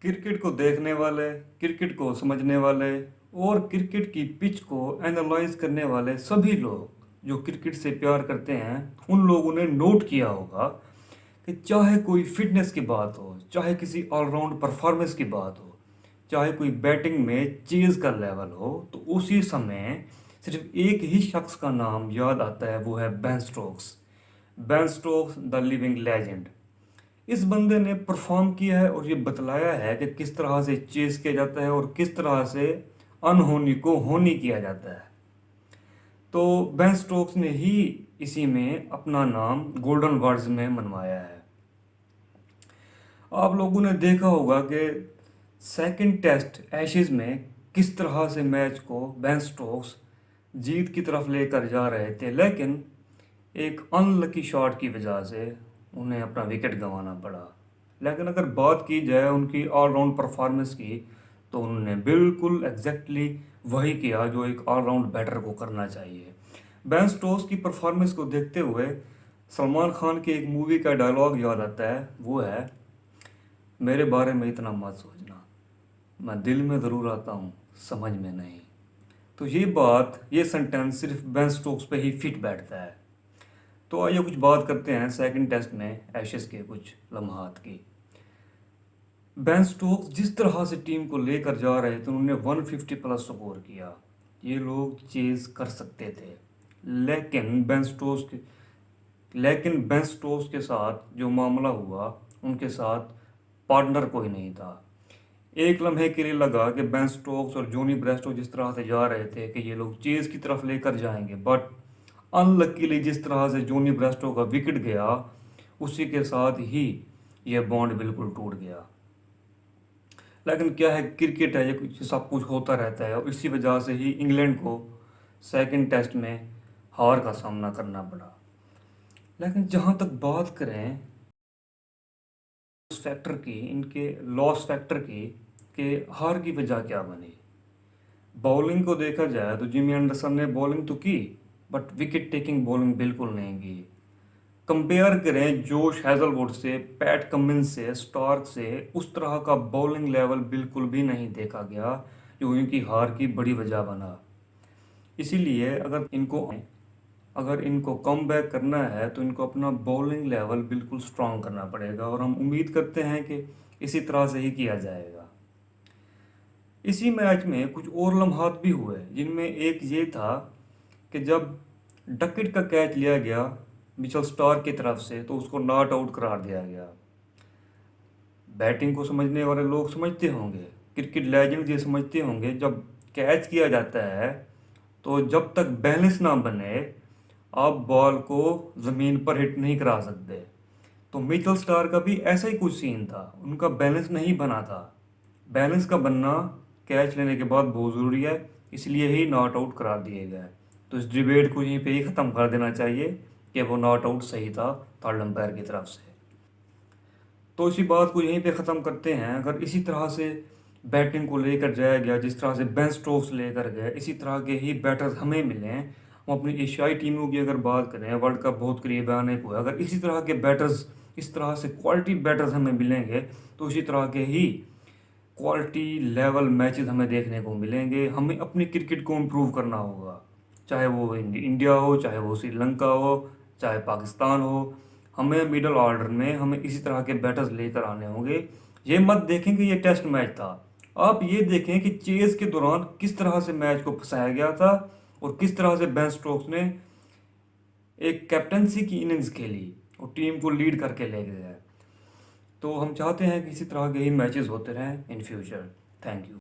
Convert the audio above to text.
Cricket को देखने वाले, क्रिकेट को समझने वाले और क्रिकेट की पिच को एनालाइज करने वाले सभी लोग जो क्रिकेट से प्यार करते हैं उन लोगों ने नोट किया होगा कि चाहे कोई फिटनेस की बात हो, चाहे किसी ऑलराउंड परफॉर्मेंस की बात हो, चाहे कोई बैटिंग में चेज का लेवल हो, तो उसी समय सिर्फ एक ही शख्स का नाम याद आता है, वो है Ben Stokes. Ben Stokes the living legend. इस बंदे ने परफॉर्म किया है और ये बतलाया है कि किस तरह से चेस किया जाता है और किस तरह से अनहोनी को होनी किया जाता है। तो बेन स्टोक्स ने ही इसी में अपना नाम गोल्डन वर्ड्स में मनवाया है। आप लोगों ने देखा होगा कि सेकंड टेस्ट एशेज में किस तरह से मैच को बेन स्टोक्स जीत की तरफ लेकर जा रहे थे, लेकिन एक अनलकी शॉट की वजह से उन्हें अपना विकेट गंवाना पड़ा। लेकिन अगर बात की जाए उनकी ऑलराउंड परफॉर्मेंस की, तो उन्होंने बिल्कुल एग्जैक्टली वही किया जो एक ऑलराउंड बैटर को करना चाहिए। बेन स्टोक्स की परफॉर्मेंस को देखते हुए सलमान खान की एक मूवी का डायलॉग याद आता है, वो है, मेरे बारे में इतना मत सोचना, मैं दिल में ज़रूर आता हूँ, समझ में नहीं। तो ये सेंटेंस सिर्फ बेन स्टोक्स पे ही फिट बैठता है। तो आइए कुछ बात करते हैं सेकंड टेस्ट में एशेज के कुछ लम्हात की। बेन स्टोक्स जिस तरह से टीम को लेकर जा रहे थे, उन्होंने 150 प्लस स्कोर किया। ये लोग चेज कर सकते थे, लेकिन बेन स्टोक्स के साथ जो मामला हुआ, उनके साथ पार्टनर कोई नहीं था। एक लम्हे के लिए लगा कि बेन स्टोक्स और जोनी ब्रेस्टो जिस तरह से जा रहे थे कि ये लोग चेज की तरफ लेकर जाएंगे, बट अनलकीली जिस तरह से जोनी ब्रेस्टो का विकेट गया, उसी के साथ ही यह बॉन्ड बिल्कुल टूट गया। लेकिन क्या है, क्रिकेट है, ये कुछ सब कुछ होता रहता है और इसी वजह से ही इंग्लैंड को सेकंड टेस्ट में हार का सामना करना पड़ा। लेकिन जहाँ तक बात करें उस फैक्टर की, इनके लॉस फैक्टर की, कि हार की वजह क्या बनी, बॉलिंग को देखा जाए तो जिमी एंडरसन ने बॉलिंग तो की, बट विकेट टेकिंग बॉलिंग बिल्कुल नहीं की। कंपेयर करें जोश हैजलवुड से, पैट कमिंस से, स्टार्क से, उस तरह का बॉलिंग लेवल बिल्कुल भी नहीं देखा गया जो इनकी हार की बड़ी वजह बना। इसीलिए अगर इनको कम बैक करना है तो इनको अपना बॉलिंग लेवल बिल्कुल स्ट्रांग करना पड़ेगा और हम उम्मीद करते हैं कि इसी तरह से ही किया जाएगा। इसी मैच में कुछ और लम्हात भी हुए, जिनमें एक ये था कि जब डकेट का कैच लिया गया मिचेल स्टार्क की तरफ से, तो उसको नॉट आउट करार दिया गया। बैटिंग को समझने वाले लोग समझते होंगे, क्रिकेट लेजेंड ये समझते होंगे, जब कैच किया जाता है तो जब तक बैलेंस ना बने आप बॉल को ज़मीन पर हिट नहीं करा सकते। तो मिचेल स्टार्क का भी ऐसा ही कुछ सीन था, उनका बैलेंस नहीं बना था। बैलेंस का बनना कैच लेने के बाद बहुत ज़रूरी है, इसलिए ही नॉट आउट करा दिए गए। तो इस डिबेट को यहीं पे ही ख़त्म कर देना चाहिए कि वो नॉट आउट सही था थर्ड अंपायर की तरफ से। तो इसी बात को यहीं पे ख़त्म करते हैं। अगर इसी तरह से बैटिंग को लेकर जाया गया, जिस तरह से बेन स्टोक्स लेकर गए, इसी तरह के ही बैटर्स हमें मिलें, हम अपनी एशियाई टीमों की अगर बात करें, वर्ल्ड कप बहुत करीब आने को है, अगर इसी तरह के बैटर्स, इस तरह से क्वालिटी बैटर्स हमें मिलेंगे तो इसी तरह के ही क्वालिटी लेवल मैचेस हमें देखने को मिलेंगे। हमें अपनी क्रिकेट को इम्प्रूव करना होगा, चाहे वो इंडिया हो, चाहे वो श्रीलंका हो, चाहे पाकिस्तान हो। हमें मिडल ऑर्डर में हमें इसी तरह के बैटर्स लेकर आने होंगे। ये मत देखें कि ये टेस्ट मैच था, आप ये देखें कि चेस के दौरान किस तरह से मैच को फंसाया गया था और किस तरह से बेन स्टोक्स ने एक कैप्टनसी की इनिंग्स खेली और टीम को लीड करके ले गए। तो हम चाहते हैं कि इसी तरह के ही मैचेस होते रहें इन फ्यूचर। Thank you.